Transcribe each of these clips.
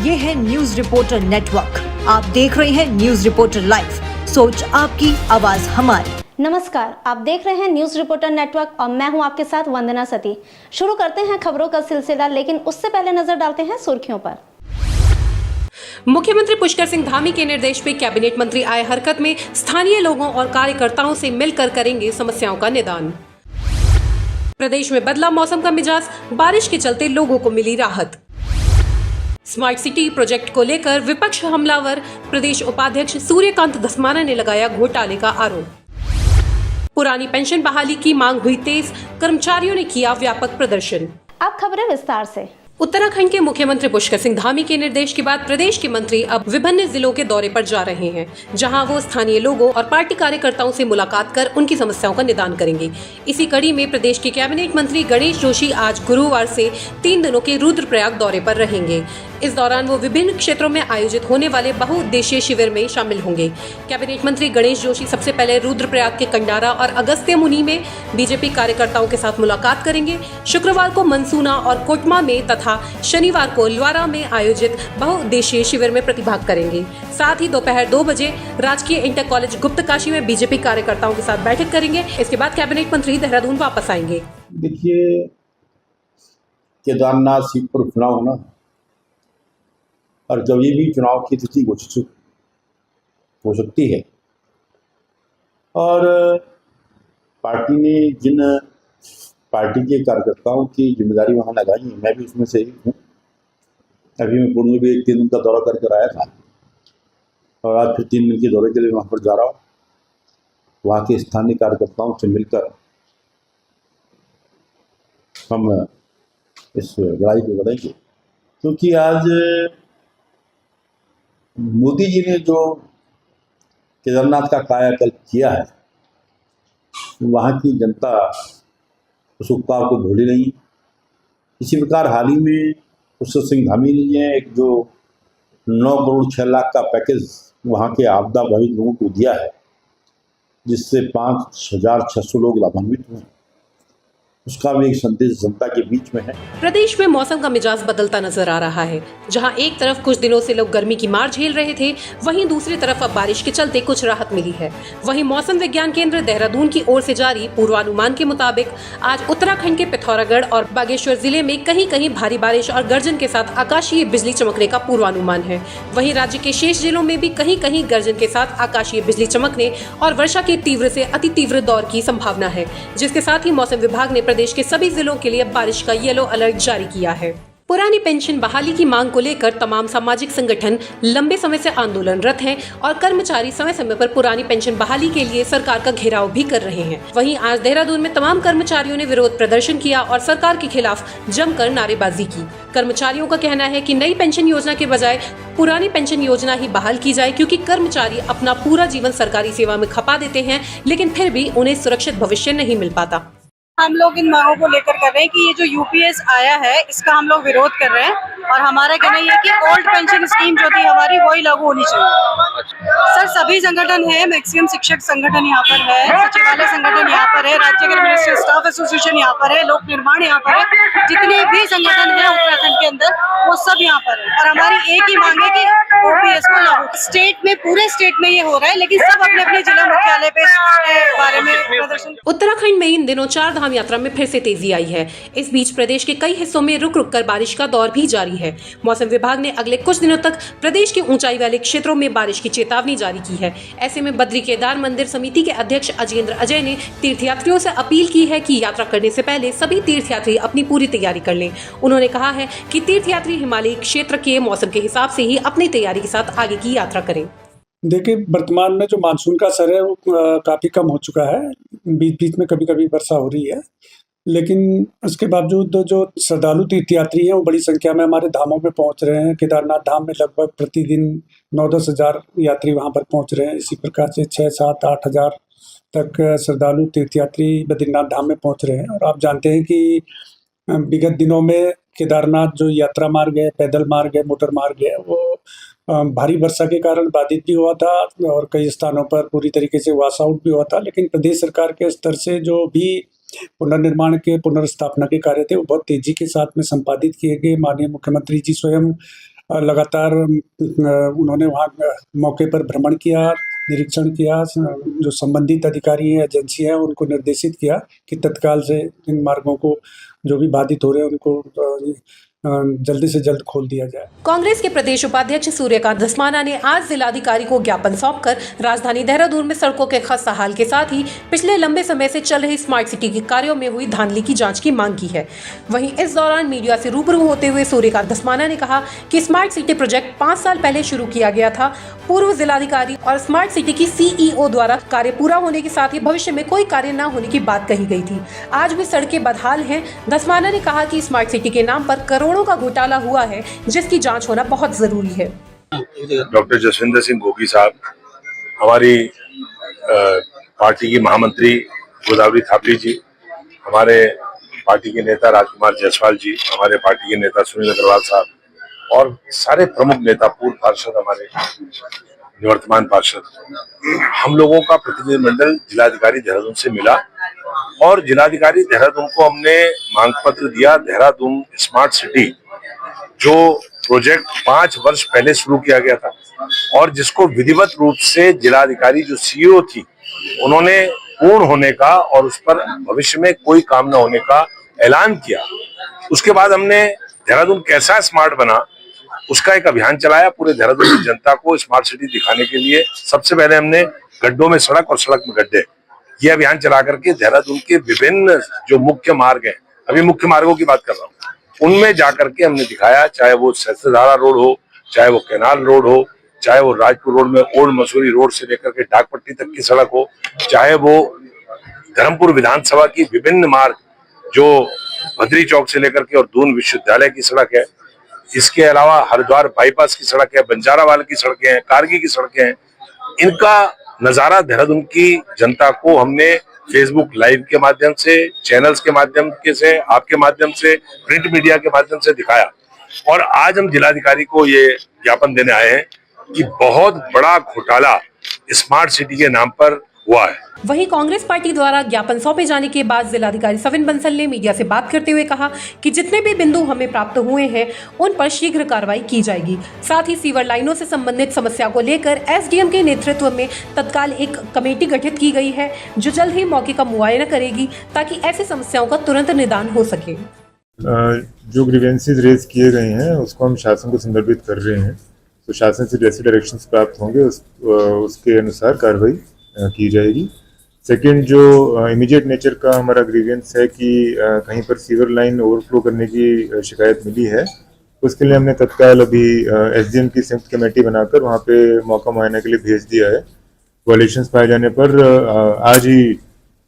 ये है news reporter network. आप देख रहे हैं न्यूज रिपोर्टर लाइव। सोच आपकी, आवाज हमारी। नमस्कार, आप देख रहे हैं न्यूज रिपोर्टर नेटवर्क और मैं हूं आपके साथ वंदना सती। शुरू करते हैं खबरों का सिलसिला, लेकिन उससे पहले नजर डालते हैं सुर्खियों पर। मुख्यमंत्री पुष्कर सिंह धामी के निर्देश पे कैबिनेट मंत्री आए हरकत में स्थानीय लोगों और कार्यकर्ताओं से मिलकर करेंगे समस्याओं का निदान। प्रदेश में बदला मौसम का मिजाज, बारिश के चलते लोगों को मिली राहत। स्मार्ट सिटी प्रोजेक्ट को लेकर विपक्ष हमलावर, प्रदेश उपाध्यक्ष सूर्यकांत धस्माना ने लगाया घोटाले का आरोप। पुरानी पेंशन बहाली की मांग हुई तेज, कर्मचारियों ने किया व्यापक प्रदर्शन। अब खबरें विस्तार से। उत्तराखंड के मुख्यमंत्री पुष्कर सिंह धामी के निर्देश के बाद प्रदेश के मंत्री अब विभिन्न जिलों के दौरे पर जा रहे हैं, जहां वो स्थानीय लोगों और पार्टी कार्यकर्ताओं से मुलाकात कर उनकी समस्याओं का निदान करेंगे। इसी कड़ी में प्रदेश के कैबिनेट मंत्री गणेश जोशी आज गुरुवार से 3 दिनों के रुद्रप्रयाग दौरे पर रहेंगे। इस दौरान वो विभिन्न क्षेत्रों में आयोजित होने वाले बहुउद्देशीय शिविर में शामिल होंगे। कैबिनेट मंत्री गणेश जोशी सबसे पहले रुद्रप्रयाग के कंडारा और अगस्त्य मुनि में बीजेपी कार्यकर्ताओं के साथ मुलाकात करेंगे। शुक्रवार को मनसूना और कोटमा में तथा शनिवार को लवारा में आयोजित बहुउद्देशीय शिविर में प्रतिभाग करेंगे। साथ ही दोपहर 2 बजे राजकीय इंटर कॉलेज गुप्तकाशी में बीजेपी कार्यकर्ताओं के साथ बैठक करेंगे। इसके बाद कैबिनेट मंत्री देहरादून वापस आएंगे। देखिए, केदारनाथ सीट पर चुनाव होना और कभी भी चुनाव की तिथि घोषित हो सकती है, और पार्टी ने जिन पार्टी के कार्यकर्ताओं की जिम्मेदारी वहाँ लगाई है, मैं भी उसमें से एक हूँ। अभी मैं पूर्व में भी 1-3 दिन का दौरा करके आया था और आज फिर 3 दिन के दौरे के लिए वहाँ पर जा रहा हूँ। वहाँ के स्थानीय कार्यकर्ताओं से मिलकर हम इस लड़ाई को लड़ेंगे, क्योंकि आज मोदी जी ने जो केदारनाथ का कायाकल्प किया है, वहाँ की जनता उस उपकार को भूली नहीं। इसी प्रकार हाल ही में पुष्कर सिंह धामी ने एक जो 9 करोड़ 6 लाख का पैकेज वहाँ के आपदा प्रभावित लोगों को दिया है, जिससे 5,600 लोग लाभान्वित हुए, उसका भी एक संदेश जनता के बीच में है। प्रदेश में मौसम का मिजाज बदलता नजर आ रहा है। जहां एक तरफ कुछ दिनों से लोग गर्मी की मार झेल रहे थे, वहीं दूसरी तरफ अब बारिश के चलते कुछ राहत मिली है। वहीं मौसम विज्ञान केंद्र देहरादून की ओर से जारी पूर्वानुमान के मुताबिक आज उत्तराखंड के पिथौरागढ़ और बागेश्वर जिले में कहीं कहीं भारी बारिश और गर्जन के साथ आकाशीय बिजली चमकने का पूर्वानुमान है। वहीं राज्य के शेष जिलों में भी कहीं कहीं गर्जन के साथ आकाशीय बिजली चमकने और वर्षा के तीव्र से अति तीव्र दौर की संभावना है, जिसके साथ ही मौसम विभाग ने प्रदेश के सभी जिलों के लिए बारिश का येलो अलर्ट जारी किया है। पुरानी पेंशन बहाली की मांग को लेकर तमाम सामाजिक संगठन लंबे समय से आंदोलनरत हैं और कर्मचारी समय समय पर पुरानी पेंशन बहाली के लिए सरकार का घेराव भी कर रहे हैं। वहीं आज देहरादून में तमाम कर्मचारियों ने विरोध प्रदर्शन किया और सरकार के खिलाफ जमकर नारेबाजी की। कर्मचारियों का कहना है कि नई पेंशन योजना के बजाय पुरानी पेंशन योजना ही बहाल की जाए, क्योंकि कर्मचारी अपना पूरा जीवन सरकारी सेवा में खपा देते हैं, लेकिन फिर भी उन्हें सुरक्षित भविष्य नहीं मिल पाता। हम लोग इन मांगों को लेकर कर रहे हैं कि ये जो यूपीएस आया है, इसका हम लोग विरोध कर रहे हैं और हमारा कहना ये है कि ओल्ड पेंशन स्कीम जो थी हमारी, वही लागू होनी चाहिए। सर, सभी संगठन है, मैक्सिमम शिक्षक संगठन यहाँ पर है, सचिवालय संगठन यहाँ पर है, राज्य के एडमिनिस्ट्रेटिव स्टाफ एसोसिएशन यहाँ पर है, लोक निर्माण यहाँ पर है, जितने भी संगठन है उत्तराखंड के अंदर वो सब यहाँ पर है। और हमारी एक ही मांग है कि ओपीएस को लागू। स्टेट में, पूरे स्टेट में ये हो रहा है, लेकिन सब अपने अपने जिला मुख्यालय पे बारे में प्रदर्शन। उत्तराखंड में इन दिनों 4 धाम यात्रा में फिर से तेजी आई है। इस बीच प्रदेश के कई हिस्सों में रुक रुक कर बारिश का दौर भी जारी है। मौसम विभाग ने अगले कुछ दिनों तक प्रदेश के ऊंचाई वाले क्षेत्रों में बारिश की चेतावनी जारी की है। ऐसे में बद्री केदार मंदिर समिति के अध्यक्ष अजेंद्र अजय ने तीर्थयात्रियों से अपील की है कि यात्रा करने से पहले सभी तीर्थयात्री अपनी पूरी तैयारी कर लें। उन्होंने कहा है कि तीर्थयात्री हिमालयी क्षेत्र के मौसम के हिसाब से ही अपनी तैयारी के साथ आगे की यात्रा करें। देखिए, वर्तमान में जो मानसून का असर है वो काफ़ी कम हो चुका है। बीच बीच में कभी कभी वर्षा हो रही है, लेकिन उसके बावजूद जो श्रद्धालु तीर्थयात्री हैं वो बड़ी संख्या में हमारे धामों पे पहुंच रहे हैं। केदारनाथ धाम में लगभग प्रतिदिन 9-10 हज़ार यात्री वहां पर पहुंच रहे हैं। इसी प्रकार से 6-7-8 हज़ार तक श्रद्धालु तीर्थयात्री बद्रीनाथ धाम में पहुंच रहे हैं। और आप जानते हैं कि विगत दिनों में केदारनाथ जो यात्रा मार्ग है, पैदल मार्ग है, मोटर मार्ग है, वो भारी वर्षा के कारण बाधित भी हुआ था और कई स्थानों पर पूरी तरीके से वॉश आउट भी हुआ था। लेकिन प्रदेश सरकार के स्तर से जो भी पुनर्निर्माण के पुनर्स्थापना के कार्य थे वो बहुत तेजी के साथ में संपादित किए गए। माननीय मुख्यमंत्री जी स्वयं लगातार उन्होंने वहाँ मौके पर भ्रमण किया, निरीक्षण किया, जो संबंधित अधिकारी हैं, एजेंसी हैं, उनको निर्देशित किया कि तत्काल से इन मार्गों को जो भी बाधित हो रहे हैं उनको जल्दी से जल्द खोल दिया जाए। कांग्रेस के प्रदेश उपाध्यक्ष सूर्यकांत धस्माना ने आज जिलाधिकारी को ज्ञापन सौंपकर राजधानी देहरादून में सड़कों के खस्ता हाल के साथ ही पिछले लंबे समय से चल रही स्मार्ट सिटी के कार्यों में हुई धांधली की जांच की मांग की है। वहीं इस दौरान मीडिया से रूबरू होते हुए सूर्यकांत धस्माना ने कहा कि स्मार्ट सिटी प्रोजेक्ट 5 साल पहले शुरू किया गया था। पूर्व जिलाधिकारी और स्मार्ट सिटी की CEO द्वारा कार्य पूरा होने के साथ ही भविष्य में कोई कार्य न होने की बात कही गई थी। आज भी सड़कें बदहाल हैं। धस्माना ने कहा कि स्मार्ट सिटी के नाम पर करोड़ों का घोटाला हुआ है, जिसकी जांच होना बहुत जरूरी है। डॉक्टर जसविंदर सिंह गोगी साहब, हमारी पार्टी की महामंत्री गोदावरी थापली जी, हमारे पार्टी के नेता राजकुमार जायसवाल जी, हमारे पार्टी के नेता सुनील अग्रवाल साहब और सारे प्रमुख नेता, पूर्व पार्षद, हमारे निवर्तमान पार्षद, हम लोगों का प्रतिनिधिमंडल जिलाधिकारी देहरादून से मिला और जिलाधिकारी देहरादून को हमने मांग पत्र दिया। देहरादून स्मार्ट सिटी जो प्रोजेक्ट 5 वर्ष पहले शुरू किया गया था और जिसको विधिवत रूप से जिलाधिकारी जो CEO थी उन्होंने पूर्ण होने का और उस पर भविष्य में कोई काम न होने का ऐलान किया। उसके बाद हमने देहरादून कैसा स्मार्ट बना उसका एक अभियान चलाया। पूरे देहरादून की जनता को स्मार्ट सिटी दिखाने के लिए सबसे पहले हमने गड्ढों में सड़क और सड़क में गड्ढे, ये अभियान चला करके देहरादून के विभिन्न जो मुख्य मार्ग हैं, अभी मुख्य मार्गों की बात कर रहा हूँ, उनमें जाकर के हमने दिखाया, चाहे वो सहस्त्रधारा रोड हो, चाहे वो कैनाल रोड हो, चाहे वो राजपुर रोड में ओल्ड मसूरी रोड से लेकर के डाकपट्टी तक की सड़क हो, चाहे वो धर्मपुर विधानसभा की विभिन्न मार्ग जो भद्री चौक से लेकर के और दून विश्वविद्यालय की सड़क है, इसके अलावा हरिद्वार बाईपास की सड़क है, बंजारावाल की सड़कें हैं, कारगी की सड़कें हैं, इनका नजारा देहरादून की जनता को हमने फेसबुक लाइव के माध्यम से, चैनल्स के माध्यम से, आपके माध्यम से, प्रिंट मीडिया के माध्यम से दिखाया। और आज हम जिलाधिकारी को ये ज्ञापन देने आए हैं कि बहुत बड़ा घोटाला स्मार्ट सिटी के नाम पर हुआ है। वहीं कांग्रेस पार्टी द्वारा ज्ञापन सौंपे जाने के बाद जिलाधिकारी सविन बंसल ने मीडिया से बात करते हुए कहा कि जितने भी बिंदु हमें प्राप्त हुए हैं उन पर शीघ्र कार्रवाई की जाएगी। साथ ही सीवर लाइनों से संबंधित समस्या को लेकर SDM के नेतृत्व में तत्काल एक कमेटी गठित की गई है जो जल्द ही मौके का मुआयना करेगी ताकि ऐसी समस्याओं का तुरंत निदान हो सके। जो ग्रीवेंसेस रेज किए गए हैं उसको हम शासन को संदर्भित कर रहे हैं, तो शासन से जैसे डायरेक्शंस प्राप्त होंगे उसके अनुसार कार्रवाई की जाएगी। सेकंड, जो इमीडिएट नेचर का हमारा ग्रीवेंस है कि कहीं पर सीवर लाइन ओवरफ्लो करने की शिकायत मिली है, उसके लिए हमने तत्काल अभी SDM की संयुक्त कमेटी बनाकर वहाँ पे मौका मुआयना के लिए भेज दिया है। वायलेशंस पाए जाने पर आज ही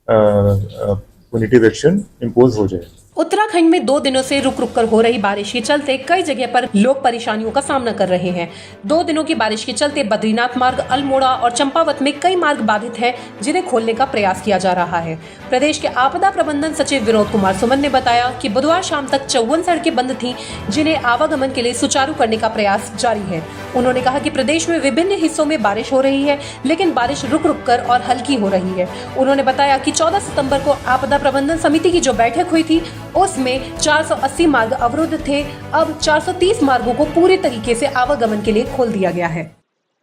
पुनिटिव एक्शन इम्पोज हो जाए। उत्तराखंड में 2 दिनों से रुक रुक कर हो रही बारिश के चलते कई जगह पर लोग परेशानियों का सामना कर रहे हैं। 2 दिनों की बारिश के चलते बद्रीनाथ मार्ग, अल्मोड़ा और चंपावत में कई मार्ग बाधित हैं, जिन्हें खोलने का प्रयास किया जा रहा है। प्रदेश के आपदा प्रबंधन सचिव विनोद कुमार सुमन ने बताया कि बुधवार शाम तक 54 सड़कें बंद थीं, जिन्हें आवागमन के लिए सुचारू करने का प्रयास जारी है। उन्होंने कहा कि प्रदेश में विभिन्न हिस्सों में बारिश हो रही है, लेकिन बारिश रुक रुक कर और हल्की हो रही है। उन्होंने बताया कि 14 सितंबर को आपदा प्रबंधन समिति की जो बैठक हुई थी उसमें 480 मार्ग अवरुद्ध थे। अब 430 मार्गों को पूरे तरीके से आवागमन के लिए खोल दिया गया है।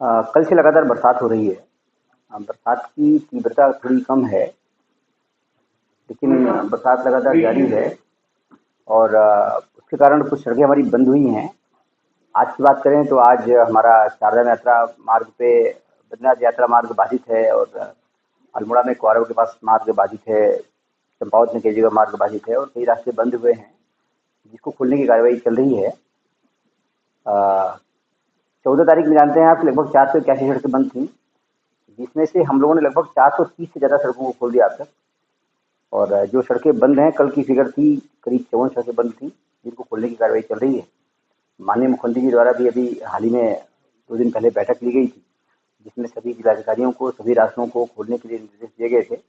कल से लगातार बरसात हो रही है। बरसात की तीव्रता थोड़ी कम है, लेकिन बरसात लगातार जारी है और उसके कारण कुछ सड़कें हमारी बंद हुई हैं। आज की बात करें तो आज हमारा चारधाम यात्रा मार्ग पे बद्रीनाथ यात्रा मार्ग बाधित है और अल्मोड़ा में क्वारव के पास मार्ग बाधित है, चंपावत में कई जगह मार्ग बाधित है और कई रास्ते बंद हुए हैं, जिसको खोलने की कार्रवाई चल रही है। 14 तारीख में जानते हैं आप लगभग 481 सड़कें बंद थी, जिसमें से हम लोगों ने लगभग 430 से ज़्यादा सड़कों को खोल दिया अब तक। और जो सड़कें बंद हैं, कल की फिगर थी करीब 54 सड़कें बंद थी, जिनको खोलने की कार्रवाई चल रही है। माननीय मुख्यमंत्री जी द्वारा भी अभी हाल ही में 2 दिन पहले बैठक ली गई थी, जिसमें सभी जिलाधिकारियों को सभी रास्तों को खोलने के लिए निर्देश दिए गए थे।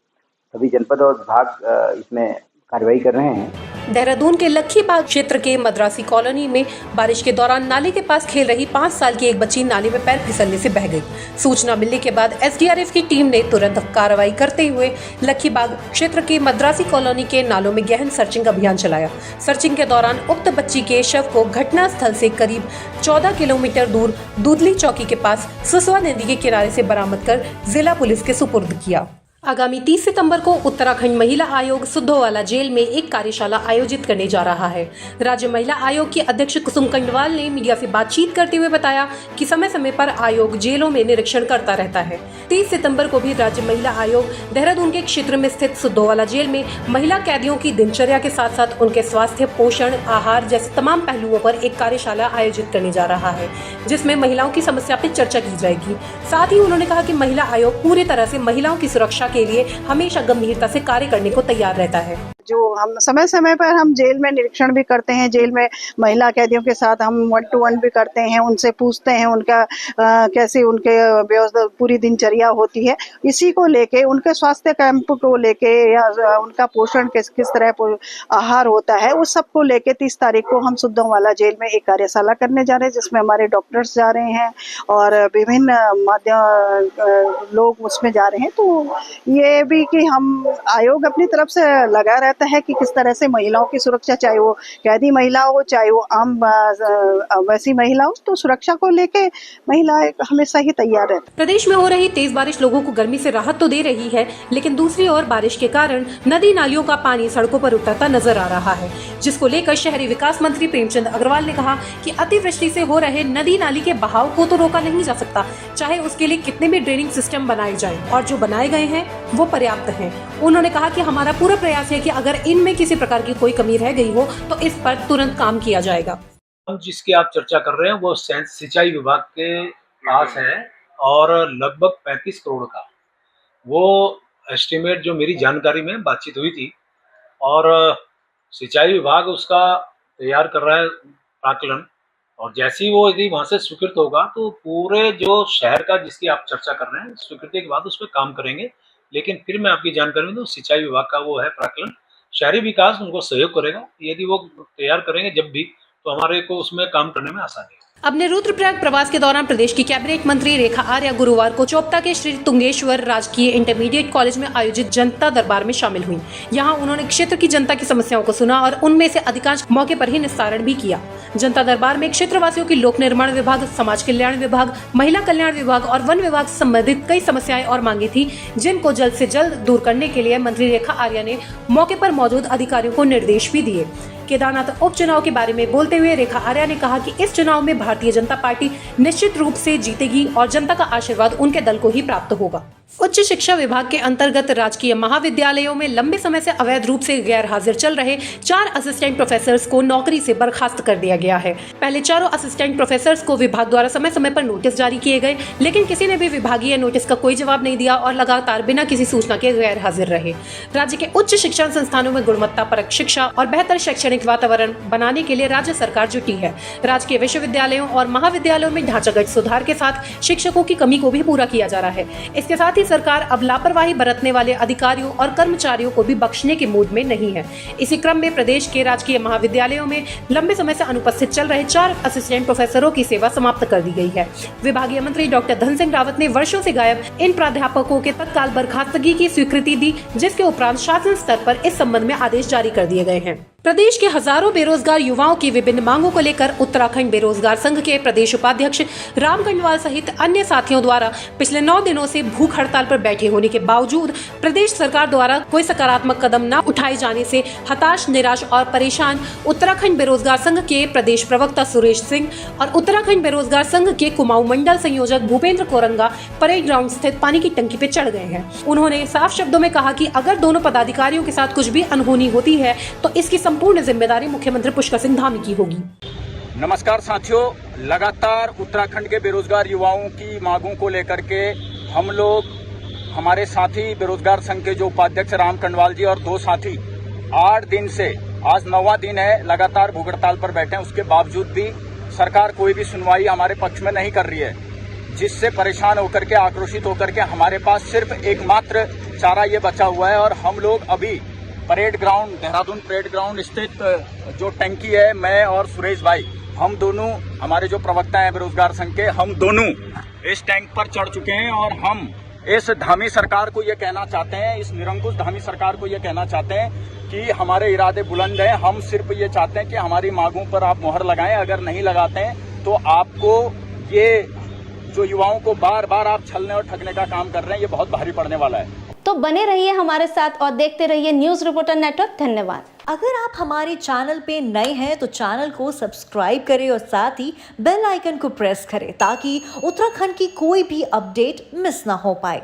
सभी जनपद और विभाग इसमें कार्रवाई कर रहे हैं। देहरादून के लक्खी बाग क्षेत्र के मद्रासी कॉलोनी में बारिश के दौरान नाले के पास खेल रही 5 साल की एक बच्ची नाले में पैर फिसलने से बह गई। सूचना मिलने के बाद एसडीआरएफ की टीम ने तुरंत कार्रवाई करते हुए लक्खी बाग क्षेत्र के मद्रासी कॉलोनी के नालों में गहन सर्चिंग अभियान चलाया। सर्चिंग के दौरान उक्त बच्ची के शव को घटना स्थल से करीब 14 किलोमीटर दूर दूधली चौकी के पास सुसवा नदी के किनारे से बरामद कर जिला पुलिस के सुपुर्द किया। आगामी 30 सितंबर को उत्तराखंड महिला आयोग सुद्धोवाला जेल में एक कार्यशाला आयोजित करने जा रहा है। राज्य महिला आयोग की अध्यक्ष कुसुम कंडवाल ने मीडिया से बातचीत करते हुए बताया कि समय समय पर आयोग जेलों में निरीक्षण करता रहता है। 30 सितंबर को भी राज्य महिला आयोग देहरादून के क्षेत्र में स्थित सुद्धोवाला जेल में महिला कैदियों की दिनचर्या के साथ साथ उनके स्वास्थ्य, पोषण, आहार जैसे तमाम पहलुओं पर एक कार्यशाला आयोजित करने जा रहा है, जिसमें महिलाओं की समस्या पर चर्चा की जाएगी। साथ ही उन्होंने कहा कि महिला आयोग पूरी तरह से महिलाओं की सुरक्षा के लिए हमेशा गंभीरता से कार्य करने को तैयार रहता है। जो हम समय समय पर हम जेल में निरीक्षण भी करते हैं, जेल में महिला कैदियों के साथ हम 1-to-1 भी करते हैं, उनसे पूछते हैं उनका कैसे उनके व्यवस्था पूरी दिनचर्या होती है। इसी को लेके उनके स्वास्थ्य कैंप को लेके या उनका पोषण किस तरह आहार होता है, उस सब को लेके 30 तारीख को हम सुद्धोवाला जेल में एक कार्यशाला करने जा रहे हैं, जिसमें हमारे डॉक्टर्स जा रहे हैं और विभिन्न माध्यम लोग उसमें जा रहे हैं। तो ये भी कि हम आयोग अपनी तरफ से लगा रहता है कि किस तरह से महिलाओं की सुरक्षा, चाहे वो कैदी महिला हो चाहे वो आम वैसी महिला हो, तो सुरक्षा को लेके महिलाएं हमेशा ही तैयार रहती है। प्रदेश में हो रही तेज बारिश लोगों को गर्मी से राहत तो दे रही है, लेकिन दूसरी ओर बारिश के कारण नदी नालियों का पानी सड़कों पर उतरता नजर आ रहा है, जिसको लेकर शहरी विकास मंत्री प्रेमचंद अग्रवाल ने कहा कि अतिवृष्टि से हो रहे नदी नाली के बहाव को तो रोका नहीं जा सकता, चाहे उसके लिए कितने भी ड्रेनिंग सिस्टम बनाए जाएं, और जो बनाए गए हैं वो पर्याप्त हैं। उन्होंने कहा कि हमारा पूरा प्रयास है कि अगर इनमें किसी प्रकार की कोई कमी रह गई हो तो इस पर तुरंत काम किया जाएगा। जिसकी आप चर्चा कर रहे हैं वो सिंचाई विभाग के पास है और लगभग 35 करोड़ का वो एस्टीमेट जो मेरी जानकारी में बातचीत हुई थी, और सिंचाई विभाग उसका तैयार कर रहा है प्राकलन, और जैसे ही वो यदि वहाँ से स्वीकृत होगा तो पूरे जो शहर का जिसकी आप चर्चा कर रहे हैं स्वीकृति के बाद उस पर काम करेंगे। लेकिन फिर मैं आपकी जानकारी में दूं, सिंचाई विभाग का वो है प्राकलन, शहरी विकास उनको सहयोग करेगा। यदि वो तैयार करेंगे जब भी, तो हमारे को उसमें काम करने में आसानी है। अपने रुद्रप्रयाग प्रवास के दौरान प्रदेश की कैबिनेट मंत्री रेखा आर्या गुरुवार को चोपता के श्री तुंगेश्वर राजकीय इंटरमीडिएट कॉलेज में आयोजित जनता दरबार में शामिल हुई। यहां उन्होंने क्षेत्र की जनता की समस्याओं को सुना और उनमें से अधिकांश मौके पर ही निस्तारण भी किया। जनता दरबार में क्षेत्रवासियों की लोक निर्माण विभाग, समाज कल्याण विभाग, महिला कल्याण विभाग और वन विभाग से संबंधित कई समस्याएं और मांगे थी, जिनको जल्द से जल्द दूर करने के लिए मंत्री रेखा आर्या ने मौके पर मौजूद अधिकारियों को निर्देश भी दिए। केदारनाथ उपचुनाव के बारे में बोलते हुए रेखा आर्या ने कहा कि इस चुनाव में भारतीय जनता पार्टी निश्चित रूप से जीतेगी और जनता का आशीर्वाद उनके दल को ही प्राप्त होगा। उच्च शिक्षा विभाग के अंतर्गत राजकीय महाविद्यालयों में लंबे समय से अवैध रूप से गैर हाजिर चल रहे 4 असिस्टेंट प्रोफेसर्स को नौकरी से बर्खास्त कर दिया गया है। पहले चारों असिस्टेंट प्रोफेसर्स को विभाग द्वारा समय समय पर नोटिस जारी किए गए, लेकिन किसी ने भी विभागीय नोटिस का कोई जवाब नहीं दिया और लगातार बिना किसी सूचना के गैर हाजिर रहे। राज्य के उच्च शिक्षण संस्थानों में गुणवत्ता परक शिक्षा और बेहतर शैक्षणिक वातावरण बनाने के लिए राज्य सरकार जुटी है। राजकीय विश्वविद्यालयों और महाविद्यालयों में ढांचागत सुधार के साथ शिक्षकों की कमी को भी पूरा किया जा रहा है। इसके साथ ही सरकार अब लापरवाही बरतने वाले अधिकारियों और कर्मचारियों को भी बख्शने के मूड में नहीं है। इसी क्रम में प्रदेश के राजकीय महाविद्यालयों में लंबे समय से अनुपस्थित चल रहे 4 असिस्टेंट प्रोफेसरों की सेवा समाप्त कर दी गई है। विभागीय मंत्री डॉक्टर धन सिंह रावत ने वर्षों से गायब इन प्राध्यापकों के तत्काल बर्खास्तगी की स्वीकृति दी, जिसके उपरांत शासन स्तर पर इस संबंध में आदेश जारी कर दिए गए हैं। प्रदेश के हजारों बेरोजगार युवाओं की विभिन्न मांगों को लेकर उत्तराखंड बेरोजगार संघ के प्रदेश उपाध्यक्ष राम कंडवाल सहित अन्य साथियों द्वारा पिछले 9 दिनों से भूख हड़ताल पर बैठे होने के बावजूद प्रदेश सरकार द्वारा कोई सकारात्मक कदम न उठाए जाने से हताश, निराश और परेशान उत्तराखंड बेरोजगार संघ के प्रदेश प्रवक्ता सुरेश सिंह और उत्तराखंड बेरोजगार संघ के कुमाऊं मंडल संयोजक भूपेंद्र कोरंगा परेड ग्राउंड स्थित पानी की टंकी पे चढ़ गए हैं। उन्होंने साफ शब्दों में कहा कि अगर दोनों पदाधिकारियों के साथ कुछ भी अनहोनी होती है तो इसकी संपूर्ण जिम्मेदारी मुख्यमंत्री पुष्कर सिंह धामी की होगी। नमस्कार साथियों, लगातार उत्तराखंड के बेरोजगार युवाओं की मांगों को लेकर के हम लोग, हमारे साथी बेरोजगार संघ के जो उपाध्यक्ष राम कंडवाल जी और 2 साथी 8 दिन से, आज 9वां दिन है, लगातार भूख हड़ताल पर बैठे हैं। उसके बावजूद भी सरकार कोई भी सुनवाई हमारे पक्ष में नहीं कर रही है, जिससे परेशान होकर के, आक्रोशित होकर के हमारे पास सिर्फ एकमात्र चारा ये बचा हुआ है और हम लोग अभी parade ground, Dehradun parade ground स्थित जो टंकी है, मैं और सुरेश भाई, हम दोनों, हमारे जो प्रवक्ता हैं बेरोजगार संघ के, हम दोनों इस टैंक पर चढ़ चुके हैं और हम इस धामी सरकार को ये कहना चाहते हैं, इस निरंकुश धामी सरकार को ये कहना चाहते हैं कि हमारे इरादे बुलंद हैं। हम सिर्फ ये चाहते हैं कि हमारी मांगों पर आप मुहर लगाएं। अगर नहीं लगाते हैं तो आपको ये जो युवाओं को बार बार आप छलने और ठगने का काम कर रहे हैं, ये बहुत भारी पड़ने वाला है। तो बने रहिए हमारे साथ और देखते रहिए न्यूज रिपोर्टर नेटवर्क। धन्यवाद। अगर आप हमारे चैनल पे नए हैं तो चैनल को सब्सक्राइब करें और साथ ही बेल आइकन को प्रेस करें ताकि उत्तराखंड की कोई भी अपडेट मिस ना हो पाए।